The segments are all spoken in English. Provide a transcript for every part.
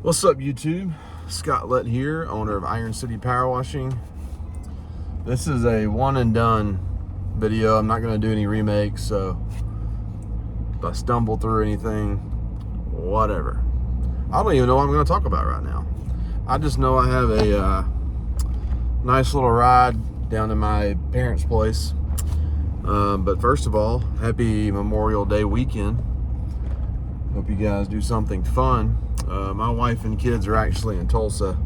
What's up, YouTube? Scott Lett here, owner of Iron City Power Washing. This is a one and done video. I'm not going to do any remakes, so if I stumble through anything, whatever. I don't even know what I'm going to talk about right now. I just know I have a nice little ride down to my parents' place. But first of all, happy Memorial Day weekend. Hope you guys do something fun. My wife and kids are actually in Tulsa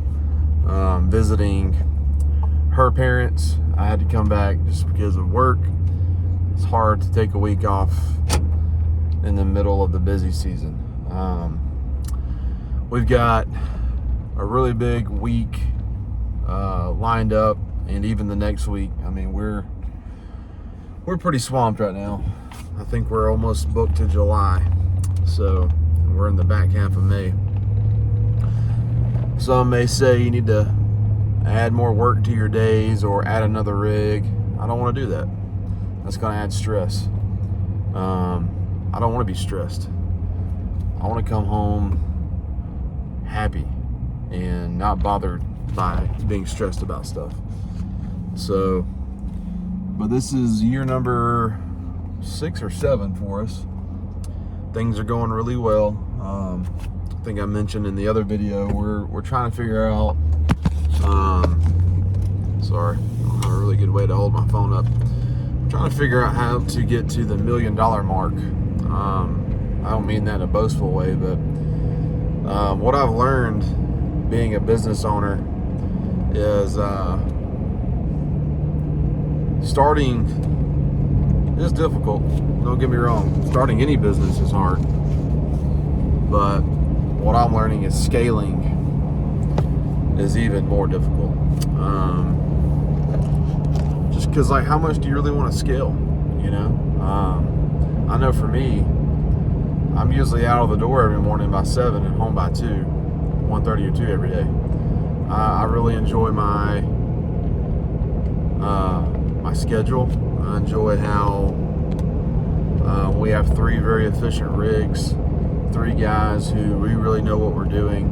visiting her parents. I had to come back just because of work. It's hard to take a week off in the middle of the busy season. We've got a really big week lined up, and even the next week. I mean, we're pretty swamped right now. I think we're almost booked to July, so we're in the back half of May. Some may say you need to add more work to your days or add another rig. I don't want to do that. That's going to add stress. I don't want to be stressed. I want to come home happy and not bothered by being stressed about stuff. So, but this is year number 6 or 7 for us. Things are going really well. I think I mentioned in the other video, we're trying to figure out, sorry, I don't have a really good way to hold my phone up. I'm trying to figure out how to get to the $1 million mark. I don't mean that in a boastful way, but what I've learned being a business owner is starting is difficult. Don't get me wrong. Starting any business is hard. But what I'm learning is scaling is even more difficult. Just because, like, how much do you really want to scale? You know? I know for me, I'm usually out of the door every morning by 7 and home by 2, 1:30 or 2 every day. I really enjoy my my schedule. I enjoy how we have 3 very efficient rigs, 3 guys who we really know what we're doing.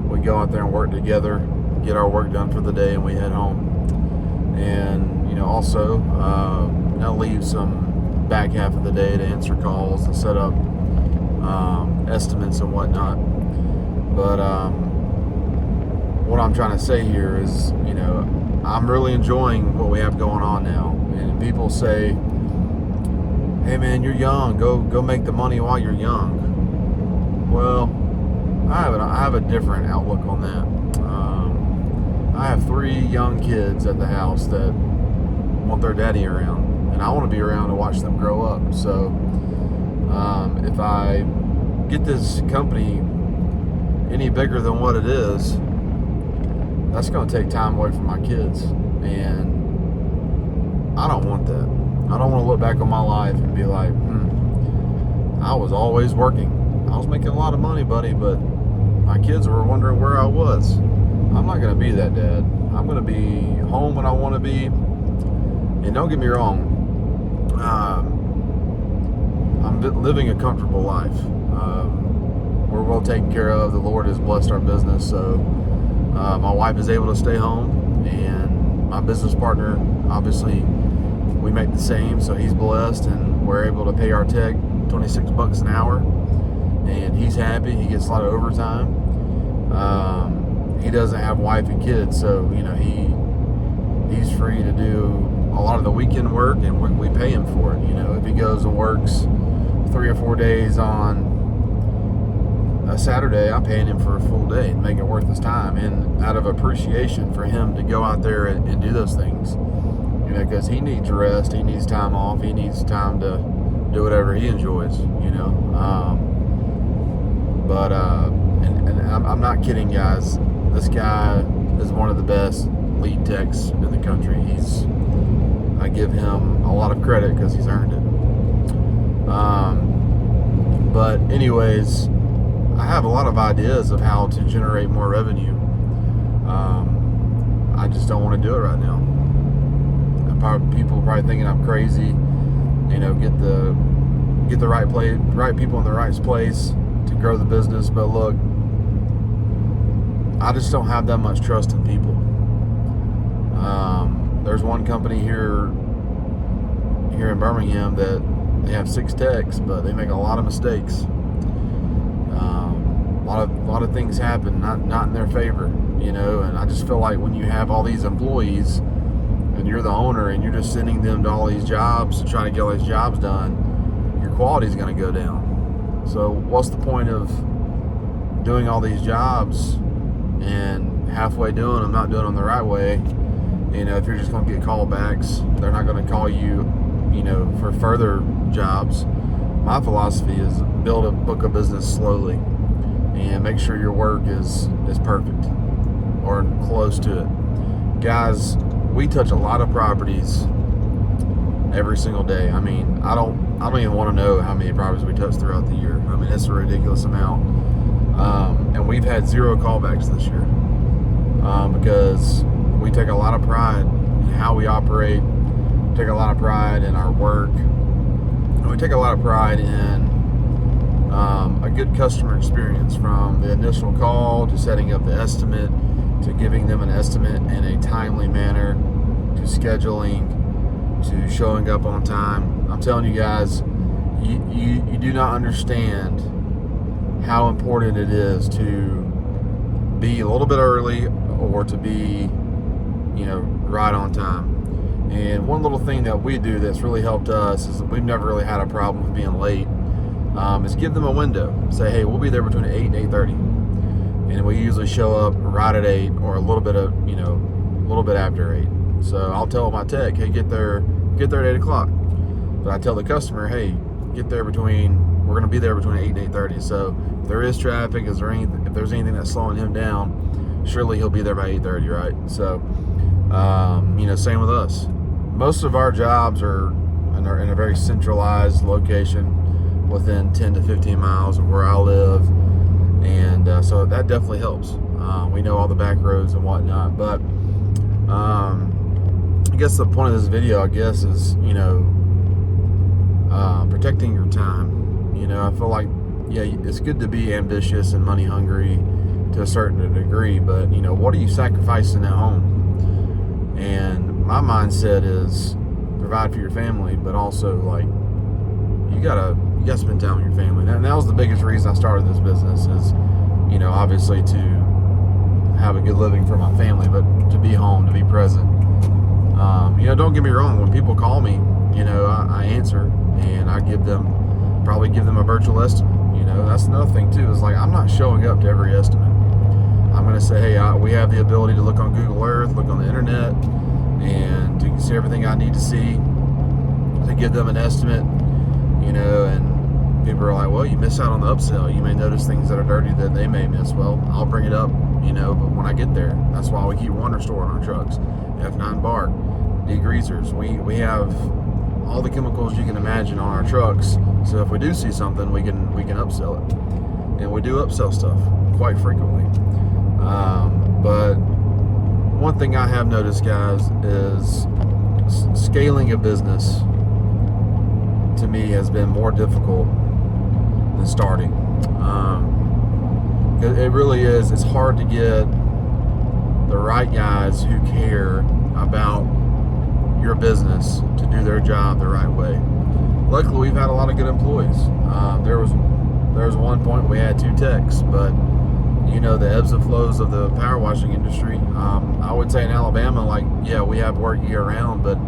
We go out there and work together, get our work done for the day, and we head home. And, you know, also I'll leave some back half of the day to answer calls and set up estimates and whatnot. But what I'm trying to say here is, you know, I'm really enjoying what we have going on now. And people say, hey man, you're young, go make the money while you're young. Well, I have a different outlook on that. I have 3 young kids at the house that want their daddy around, and I want to be around to watch them grow up. So if I get this company any bigger than what it is, that's going to take time away from my kids, and I don't want that. I don't want to look back on my life and be like, I was always working. I was making a lot of money, buddy, but my kids were wondering where I was. I'm not going to be that dad. I'm going to be home when I want to be. And don't get me wrong, I'm living a comfortable life. We're well taken care of. The Lord has blessed our business, so my wife is able to stay home, and my business partner, obviously, we make the same, so he's blessed, and we're able to pay our tech $26 an hour, and he's happy. He gets a lot of overtime. He doesn't have wife and kids, so, you know, he's free to do a lot of the weekend work, and we pay him for it. You know, if he goes and works 3 or 4 days on a Saturday, I'm paying him for a full day and make it worth his time, and out of appreciation for him to go out there and do those things, you know, because he needs rest, he needs time off, he needs time to do whatever he enjoys, you know. But I'm not kidding, guys. This guy is one of the best lead techs in the country. I give him a lot of credit because he's earned it. But anyways, I have a lot of ideas of how to generate more revenue. I just don't want to do it right now. People are probably thinking I'm crazy. You know, get the right people in the right place to grow the business. But look, I just don't have that much trust in people. There's one company here in Birmingham that they have 6 techs, but they make a lot of mistakes. A lot of things happen not in their favor, and I just feel like when you have all these employees and you're the owner and you're just sending them to all these jobs to try to get all these jobs done, your quality is going to go down. So what's the point of doing all these jobs and halfway doing them, not doing them the right way? If you're just going to get callbacks, they're not going to call you, for further jobs. My philosophy is build a book of business slowly and make sure your work is perfect or close to it. Guys, we touch a lot of properties every single day. I mean, I don't even want to know how many properties we touch throughout the year. I mean, it's a ridiculous amount. And we've had 0 callbacks this year because we take a lot of pride in how we operate, take a lot of pride in our work, and we take a lot of pride in a good customer experience, from the initial call to setting up the estimate to giving them an estimate in a timely manner to scheduling to showing up on time. I'm telling you guys, you do not understand how important it is to be a little bit early or to be right on time. And one little thing that we do that's really helped us is we've never really had a problem with being late, is give them a window. Say, hey, we'll be there between 8 and 8:30. And we usually show up right at 8 or a little bit after 8. So I'll tell my tech, hey, get there at 8 o'clock. But I tell the customer, hey, we're going to be there between 8 and 8:30. So if there is traffic, if there's anything that's slowing him down, surely he'll be there by 8:30, right? So, same with us. Most of our jobs are in a very centralized location within 10 to 15 miles of where I live. And so that definitely helps. We know all the back roads and whatnot. But I guess the point of this video, is, protecting your time. I feel like, it's good to be ambitious and money hungry to a certain degree, but, what are you sacrificing at home? And my mindset is provide for your family, but also, you gotta spend time with your family. And that was the biggest reason I started this business is, obviously to have a good living for my family, but to be home, to be present. Don't get me wrong, when people call me, I answer and I probably give them a virtual estimate. That's another thing too, is I'm not showing up to every estimate. I'm going to say, hey, we have the ability to look on Google Earth, look on the internet, and to see everything I need to see to give them an estimate, and people are like, well, you miss out on the upsell. You may notice things that are dirty that they may miss. Well, I'll bring it up, but when I get there, that's why we keep Wonder Store on our trucks, F9 bark, degreasers. We have all the chemicals you can imagine on our trucks. So if we do see something, we can upsell it. And we do upsell stuff quite frequently. But one thing I have noticed, guys, is scaling a business to me has been more difficult than starting. It really is. It's hard to get the right guys who care about your business to do their job the right way. Luckily, we've had a lot of good employees. There was one point we had 2 techs, but the ebbs and flows of the power washing industry. I would say in Alabama, we have work year round, but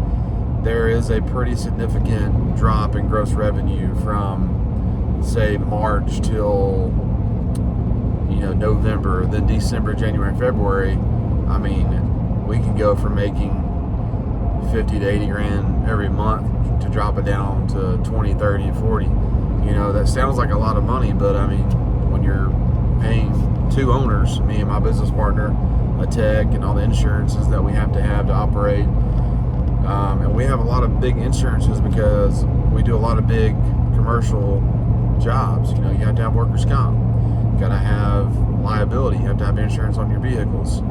there is a pretty significant drop in gross revenue from, say, March till November. Then December, January, February, we can go from making 50 to 80 grand every month to drop it down to 20, 30, 40. That sounds like a lot of money, but when you're paying 2 owners, me and my business partner, a tech, and all the insurances that we have to operate, and we have a lot of big insurances because we do a lot of big commercial jobs. You have to have workers' comp, you gotta have liability, you have to have insurance on your vehicles,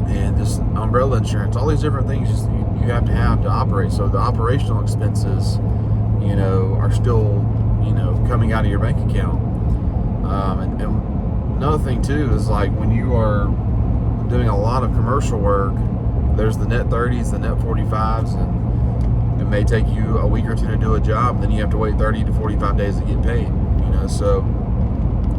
and just umbrella insurance, all these different things you have to operate. So the operational expenses, are still, coming out of your bank account. And another thing too is like when you are doing a lot of commercial work, there's the net 30s, the net 45s, and it may take you a week or two to do a job, and then you have to wait 30 to 45 days to get paid. So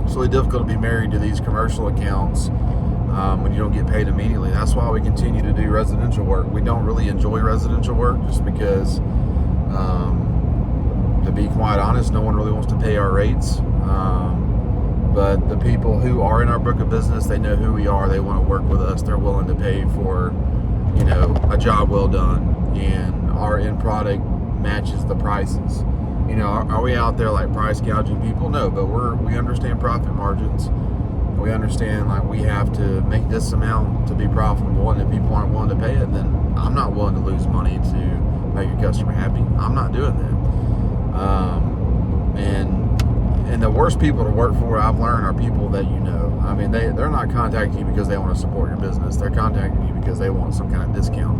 it's really difficult to be married to these commercial accounts when you don't get paid immediately. That's why we continue to do residential work. We don't really enjoy residential work just because, to be quite honest, no one really wants to pay our rates. But the people who are in our book of business, they know who we are. They want to work with us. They're willing to pay for, a job well done, and our end product matches the prices. Are we out there like price gouging people? No, but we understand profit margins. We understand like we have to make this amount to be profitable, and if people aren't willing to pay it, then I'm not willing to lose money to make a customer happy. I'm not doing that. And the worst people to work for, I've learned, are people that I mean, they're not contacting you because they want to support your business. They're contacting you because they want some kind of discount.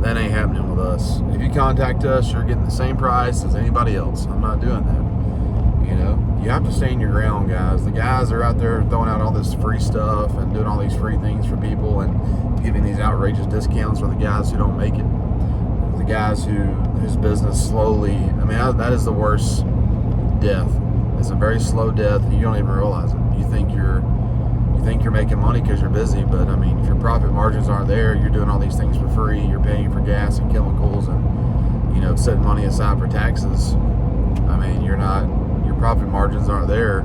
That ain't happening with us. If you contact us, you're getting the same price as anybody else. I'm not doing that. You have to stand your ground, guys. The guys are out there throwing out all this free stuff and doing all these free things for people and giving these outrageous discounts for the guys who don't make it. The guys whose business slowly, I mean, that is the worst death. It's a very slow death, and you don't even realize it. You think you're making money because you're busy, but I mean, if your profit margins aren't there, you're doing all these things for free. You're paying for gas and chemicals, and setting money aside for taxes. I mean, your profit margins aren't there.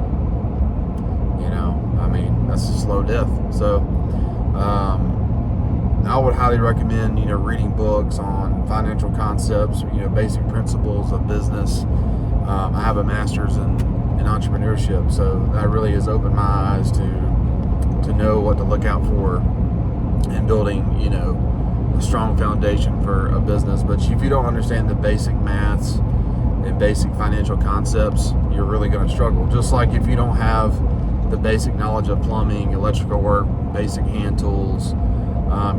I mean, that's a slow death. So I would highly recommend reading books on financial concepts, basic principles of business. I have a master's in entrepreneurship, so that really has opened my eyes to know what to look out for in building a strong foundation for a business. But if you don't understand the basic maths and basic financial concepts, you're really going to struggle. Just like if you don't have the basic knowledge of plumbing, electrical work, basic hand tools,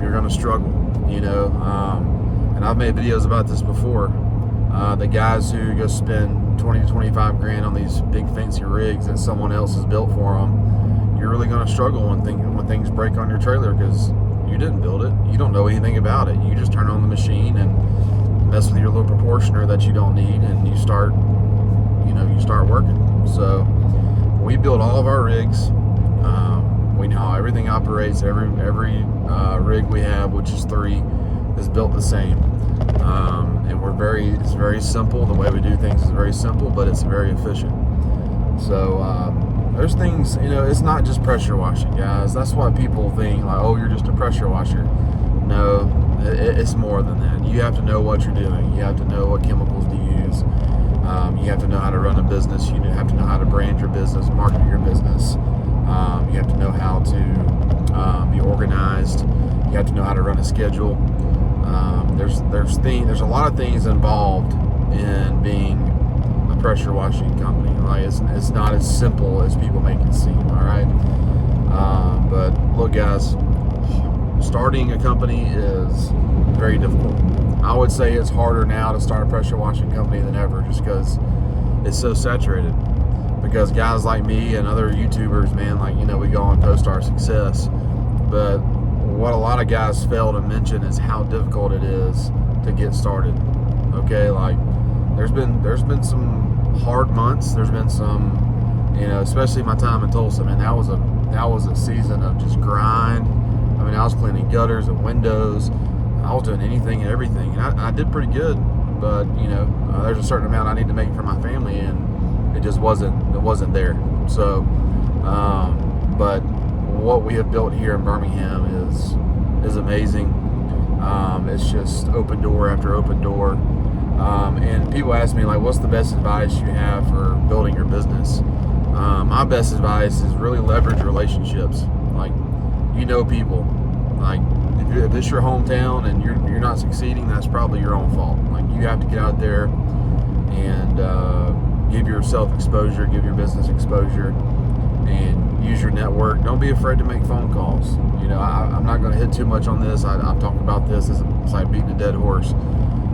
you're going to struggle. And I've made videos about this before. The guys who go spend 20 to 25 grand on these big fancy rigs that someone else has built for them, you're really going to struggle when things break on your trailer because you didn't build it. You don't know anything about it. You just turn on the machine and mess with your little proportioner that you don't need, and you start working. So we build all of our rigs. We know how everything operates. Every rig we have, which is 3, is built the same. And it's very simple. The way we do things is very simple, but it's very efficient. So there's things, it's not just pressure washing, guys. That's why people think like, oh, you're just a pressure washer. No, it's more than that. You have to know what you're doing. You have to know what chemicals to use. You have to know how to run a business. You have to know how to brand your business, market your business. You have to know how to be organized. You have to know how to run a schedule. There's a lot of things involved in being a pressure washing company. Like it's not as simple as people make it seem. All right, but look, guys, starting a company is very difficult. I would say it's harder now to start a pressure washing company than ever, just because it's so saturated. Because guys like me and other YouTubers, man, like we go and post our success, but what a lot of guys fail to mention is how difficult it is to get started. Okay, like there's been some hard months. There's been some, especially my time in Tulsa, man. That was a season of just grind. I mean, I was cleaning gutters and windows. I was doing anything and everything, and I did pretty good. But there's a certain amount I need to make for my family, and it just wasn't there. So, but what we have built here in Birmingham is amazing. It's just open door after open door. And people ask me, like, what's the best advice you have for building your business? My best advice is really leverage relationships. Like, people. Like, if this is your hometown and you're not succeeding, that's probably your own fault. Like, you have to get out there and give yourself exposure, give your business exposure, and use your network. Don't be afraid to make phone calls. I'm not going to hit too much on this. I've talked about this. It's like beating a dead horse.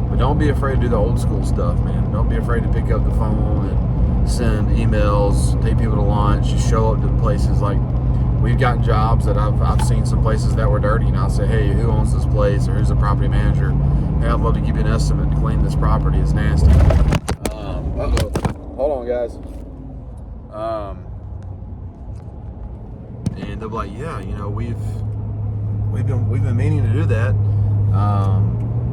But don't be afraid to do the old school stuff, man. Don't be afraid to pick up the phone and send emails, take people to lunch, just show up to places. Like, we've gotten jobs that I've seen some places that were dirty, and I'll say, hey, who owns this place, or who's the property manager? Hey, I'd love to give you an estimate to clean this property. It's nasty. Hold on, guys. And they'll be like, yeah, we've been meaning to do that.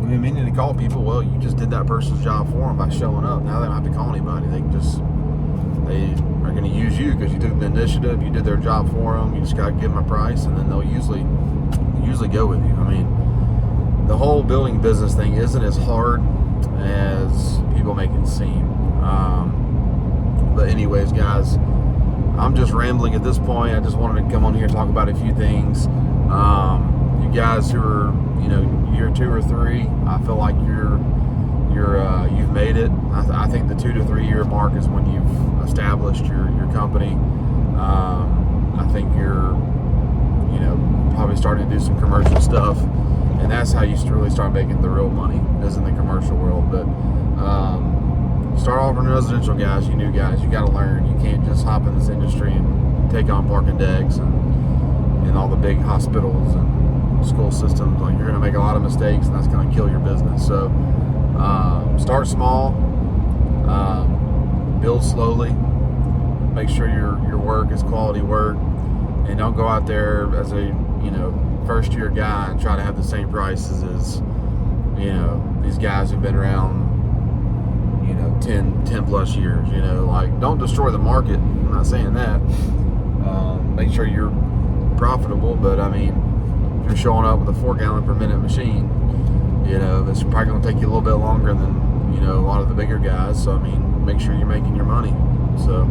We've been meaning to call people. Well, you just did that person's job for them by showing up. Now they don't have to call anybody. They are going to use you because you took the initiative. You did their job for them. You just got to give them a price, and then they'll usually go with you. I mean, the whole building business thing isn't as hard as people make it seem. But anyways, guys, I'm just rambling at this point. I just wanted to come on here and talk about a few things. You guys who are, year 2 or 3, I feel like you've made it. I think the 2 to 3 year mark is when you've established your company. I think you're, probably starting to do some commercial stuff, and that's how you really start making the real money, is in the commercial world. But start off in residential, guys. You new guys, you got to learn. You can't just hop in this industry and take on parking decks and all the big hospitals and school systems. Like, you're going to make a lot of mistakes, and that's going to kill your business. So start small, build slowly, make sure your work is quality work, and don't go out there as a first year guy and try to have the same prices as these guys who've been around 10 plus years. Like, don't destroy the market. I'm not saying that. Make sure you're profitable, but I mean, if you're showing up with a 4 gallon per minute machine, it's probably going to take you a little bit longer than a lot of the bigger guys. So I mean, make sure you're making your money. So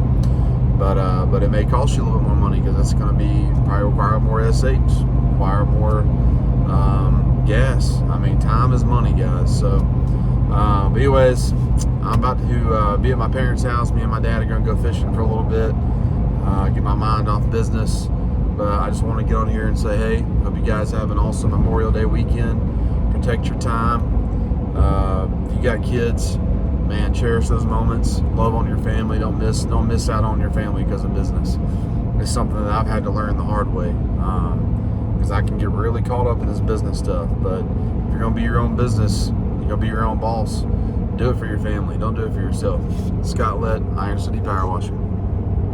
but it may cost you a little bit more money, because it's going to probably require more SH, require more gas. I mean, time is money, guys. So but anyways, I'm about to be at my parents' house. Me and my dad are going to go fishing for a little bit, get my mind off business. But I just want to get on here and say, hey, hope you guys have an awesome Memorial Day weekend. Protect your time. If you got kids, man, cherish those moments. Love on your family. Don't miss out on your family because of business. It's something that I've had to learn the hard way, because I can get really caught up in this business stuff. But if you're going to be your own business, you're going to be your own boss. Do it for your family. Don't do it for yourself. Scott Lett, Iron City Power Washing.